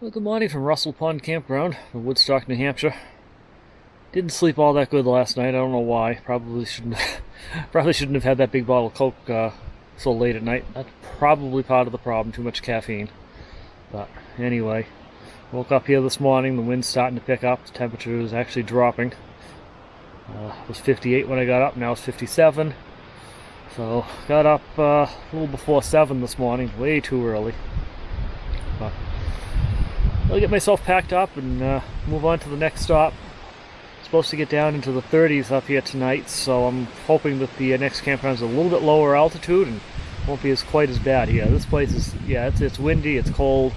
Well, good morning from Russell Pond Campground in Woodstock, New Hampshire. Didn't sleep all that good last night. I don't know why. Probably shouldn't have had that big bottle of Coke so late at night. That's probably part of the problem. Too much caffeine. But anyway, woke up here this morning. The wind's starting to pick up. The temperature is actually dropping. It was 58 when I got up. Now it's 57. So got up a little before 7 this morning. Way too early. But I'll get myself packed up and move on to the next stop. Supposed to get down into the 30s up here tonight, so I'm hoping that the next campground is a little bit lower altitude and won't be quite as bad here. This place is, yeah, it's windy, it's cold.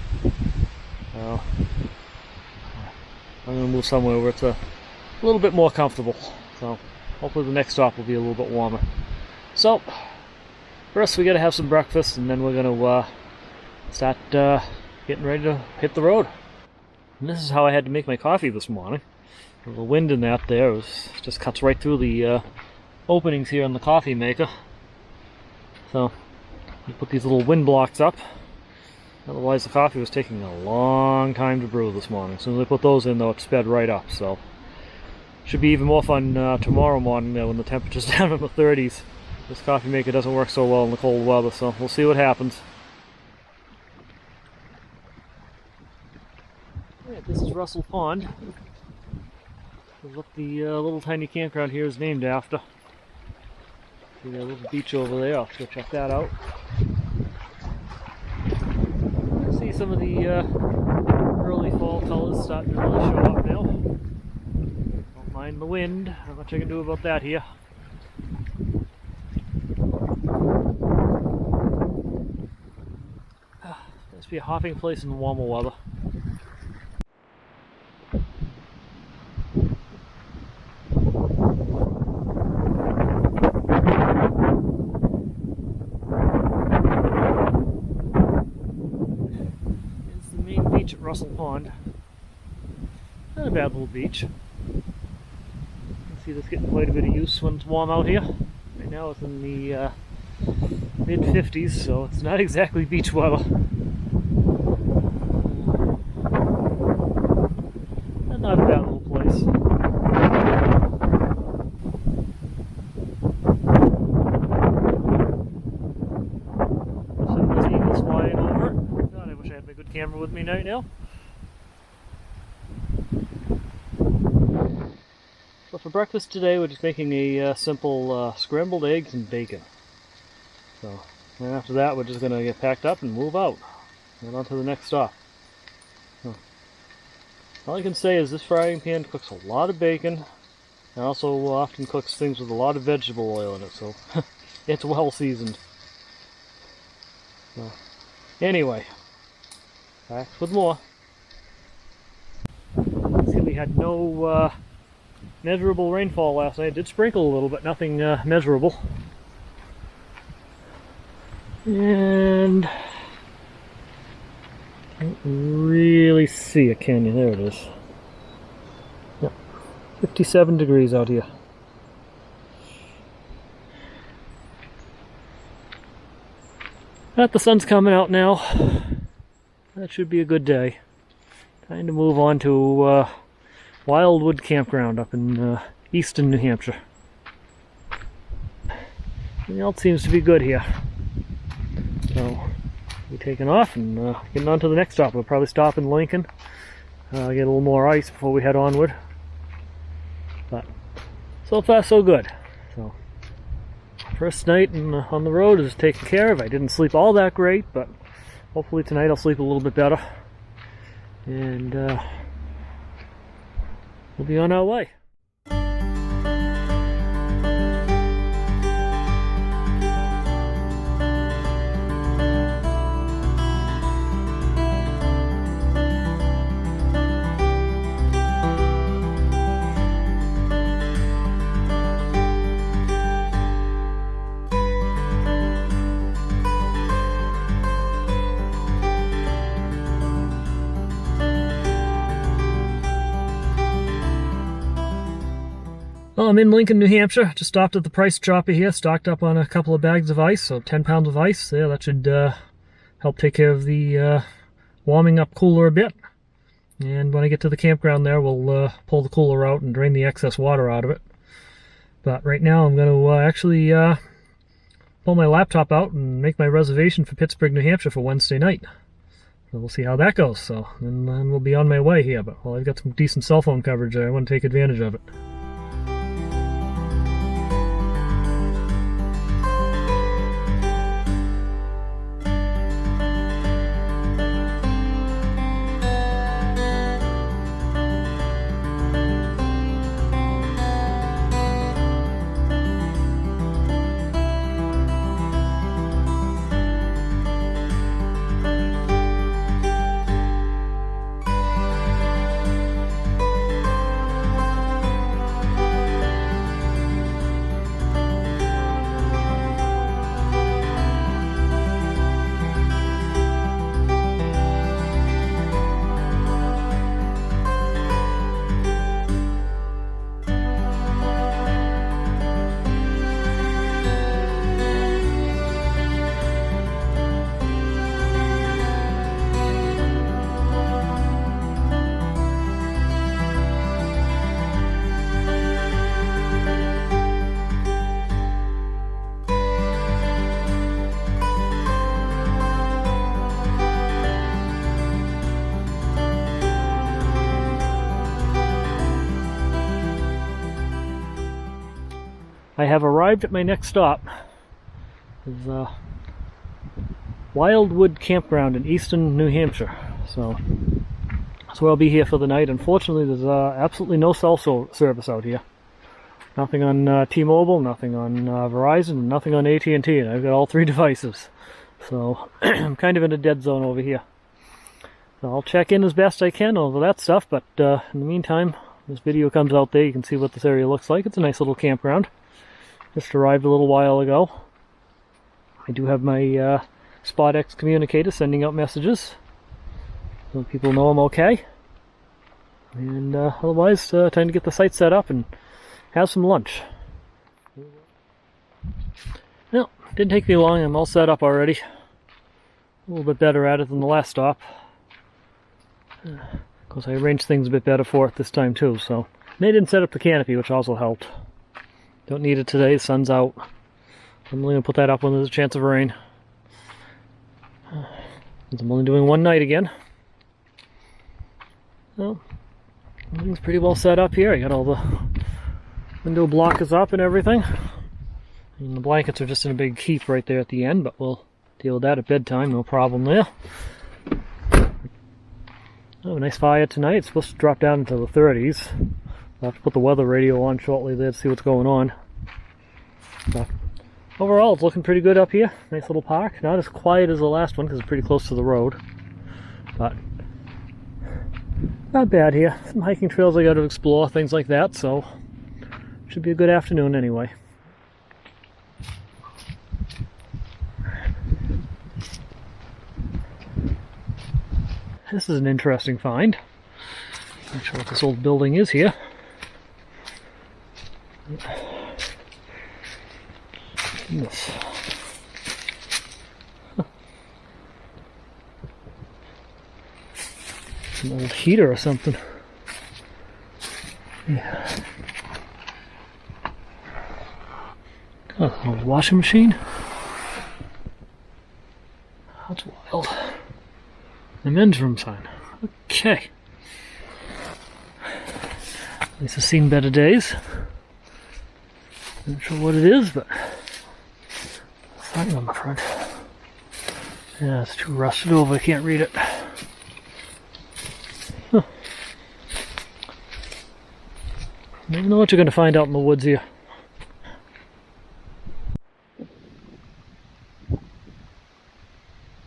I'm gonna move somewhere where it's a little bit more comfortable. So hopefully the next stop will be a little bit warmer. So first we gotta have some breakfast, and then we're gonna start getting ready to hit the road. And this is how I had to make my coffee this morning. The wind in that there just cuts right through the openings here in the coffee maker. So you put these little wind blocks up. Otherwise the coffee was taking a long time to brew this morning. As soon as I put those in though, it sped right up. So should be even more fun tomorrow morning when the temperature's down in the 30s. This coffee maker doesn't work so well in the cold weather, so we'll see what happens. Yeah, this is Russell Pond. This is what the little tiny campground here is named after. See that little beach over there? I'll go check that out. See some of the early fall colors starting to really show up now. Don't mind the wind. Not much I can do about that here. Must be a hopping place in the warmer weather. At Russell Pond. Not a bad little beach. You can see this getting quite a bit of use when it's warm out here. Right now it's in the mid 50s, so it's not exactly beach weather. Not a bad little place. So there's eagles flying over it. God, I wish I had my good camera with me right now. So for breakfast today we're just making a simple scrambled eggs and bacon. So then after that we're just going to get packed up and move out. And on to the next stop. So, all I can say is this frying pan cooks a lot of bacon and also often cooks things with a lot of vegetable oil in it, so it's well seasoned. So, anyway, back with more. See, we had no measurable rainfall last night. It did sprinkle a little, but nothing measurable. And I can't really see it, can you? There it is. Yep, 57 degrees out here. But the sun's coming out now. That should be a good day. Time to move on to Wildwood Campground up in Easton, New Hampshire. Everything else seems to be good here. So we're taking off and getting on to the next stop. We'll probably stop in Lincoln, get a little more ice before we head onward. But so far so good. So first night on the road is taken care of. I didn't sleep all that great, but hopefully tonight I'll sleep a little bit better. And we'll be on our way. Well, I'm in Lincoln, New Hampshire. Just stopped at the Price Chopper here, stocked up on a couple of bags of ice, so 10 pounds of ice there. That should help take care of the warming up cooler a bit. And when I get to the campground there, we'll pull the cooler out and drain the excess water out of it. But right now I'm going to actually pull my laptop out and make my reservation for Pittsburgh, New Hampshire for Wednesday night. So we'll see how that goes. So, and then we'll be on my way here. But well, I've got some decent cell phone coverage there. I want to take advantage of it. I have arrived at my next stop. It's Wildwood Campground in Easton, New Hampshire. So that's where I'll be here for the night. Unfortunately, there's absolutely no cell service out here. Nothing on T-Mobile, nothing on Verizon, nothing on AT&T, and I've got all three devices. So I'm kind of in a dead zone over here. So I'll check in as best I can over that stuff, but in the meantime, this video comes out there, you can see what this area looks like. It's a nice little campground. Just arrived a little while ago. I do have my SpotX communicator sending out messages, so people know I'm okay. And otherwise, time to get the site set up and have some lunch. Well, didn't take me long. I'm all set up already. A little bit better at it than the last stop. Of course, I arranged things a bit better for it this time too. So they didn't set up the canopy, which also helped. Don't need it today, the sun's out. I'm only going to put that up when there's a chance of rain. I'm only doing one night again. Well, everything's pretty well set up here. I got all the window blockers up and everything. And the blankets are just in a big heap right there at the end, but we'll deal with that at bedtime, no problem there. Oh, a nice fire tonight. It's supposed to drop down into the 30s. I'll have to put the weather radio on shortly there to see what's going on. But overall, it's looking pretty good up here. Nice little park. Not as quiet as the last one because it's pretty close to the road. But not bad here. Some hiking trails I got to explore, things like that. So should be a good afternoon anyway. This is an interesting find. Not sure what this old building is here. Goodness. An old heater or something. Yeah. Oh, an old washing machine. That's wild. The men's room sign. Okay. At least I've seen better days. Not sure what it is, but sign on the front. Yeah, it's too rusted over, I can't read it. Huh. Never know what you're going to find out in the woods here.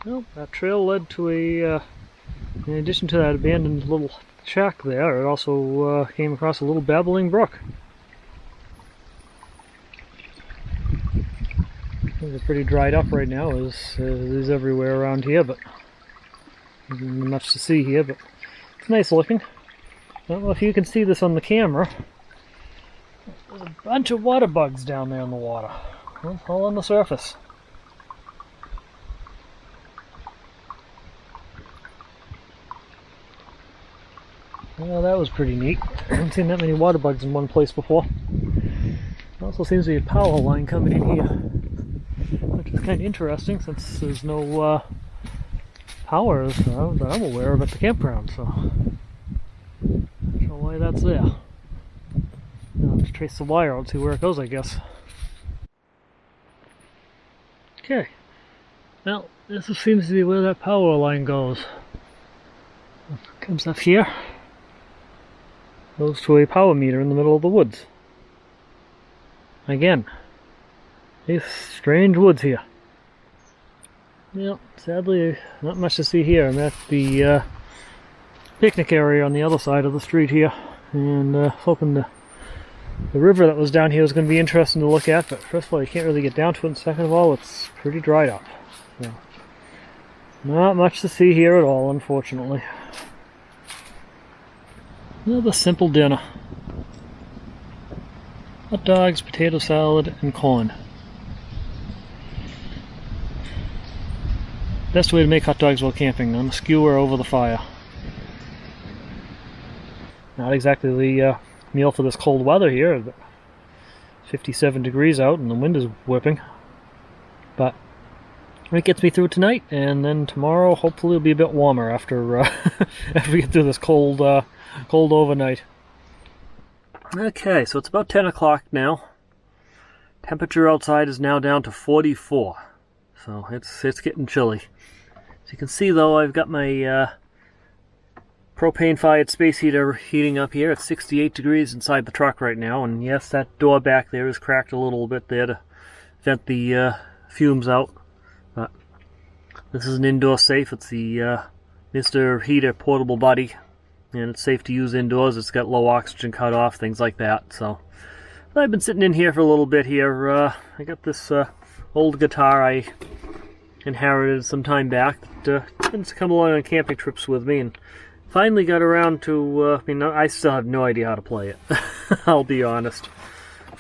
Well, that trail led to a, in addition to that abandoned little shack there, it also came across a little babbling brook. Things are pretty dried up right now, as is everywhere around here, but there's not much to see here, but it's nice looking. I don't know if you can see this on the camera. There's a bunch of water bugs down there in the water, well, all on the surface. Well, that was pretty neat. I haven't seen that many water bugs in one place before. There also seems to be a power line coming in here, which is kind of interesting since there's no power that I'm aware of at the campground, so not sure why that's there. I'll just trace the wire out and see where it goes, I guess. Okay, well, this seems to be where that power line goes. It comes up here, goes to a power meter in the middle of the woods. Again, these strange woods here. Well, sadly, not much to see here. I'm at the picnic area on the other side of the street here, and hoping the river that was down here was going to be interesting to look at, but first of all, you can't really get down to it, and second of all, it's pretty dried up. So, not much to see here at all, unfortunately. Another simple dinner. Hot dogs, potato salad, and corn. Best way to make hot dogs while camping, on the skewer over the fire. Not exactly the meal for this cold weather here. 57 degrees out and the wind is whipping. But it gets me through tonight, and then tomorrow hopefully it'll be a bit warmer after after we get through this cold overnight. Okay, so it's about 10 o'clock now. Temperature outside is now down to 44. So it's getting chilly. As you can see though, I've got my propane-fired space heater heating up here. It's 68 degrees inside the truck right now, and yes, that door back there is cracked a little bit there to vent the fumes out. But this is an indoor safe. It's the Mr. Heater Portable Buddy, and it's safe to use indoors. It's got low oxygen cutoff, things like that. So I've been sitting in here for a little bit here. I got this old guitar I inherited some time back that tends to come along on camping trips with me, and finally got around to, I still have no idea how to play it. I'll be honest.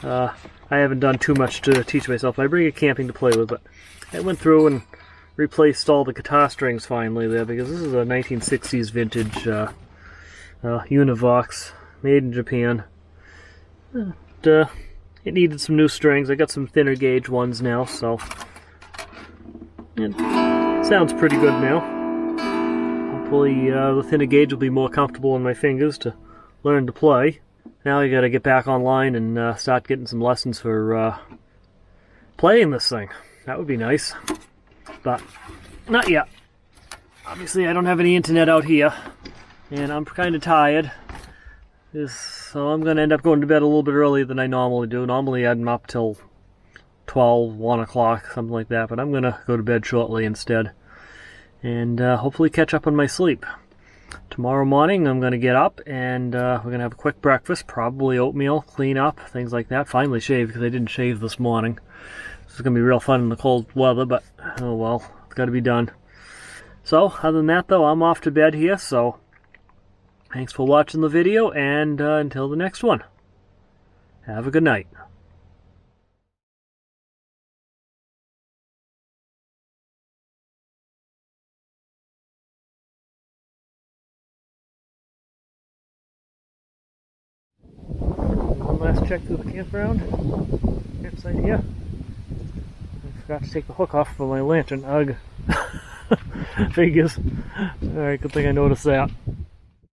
I haven't done too much to teach myself. I bring it camping to play with, but I went through and replaced all the guitar strings finally there, because this is a 1960s vintage Univox, made in Japan. It needed some new strings. I got some thinner gauge ones now, so it sounds pretty good now. Hopefully the thinner gauge will be more comfortable on my fingers to learn to play. Now I gotta get back online and start getting some lessons for playing this thing. That would be nice, but not yet. Obviously I don't have any internet out here, and I'm kind of tired. So I'm gonna end up going to bed a little bit earlier than I normally do. Normally I'm up till 12, 1 o'clock, something like that, but I'm gonna go to bed shortly instead, and hopefully catch up on my sleep. Tomorrow morning I'm going to get up, and we're going to have a quick breakfast, probably oatmeal, clean up, things like that. Finally shave, because I didn't shave this morning. This is going to be real fun in the cold weather, but oh well, it's got to be done. So other than that though, I'm off to bed here, so thanks for watching the video, and until the next one, have a good night. One last check through the campsite here. I forgot to take the hook off for my lantern. Ugh. Figures. Alright, good thing I noticed that.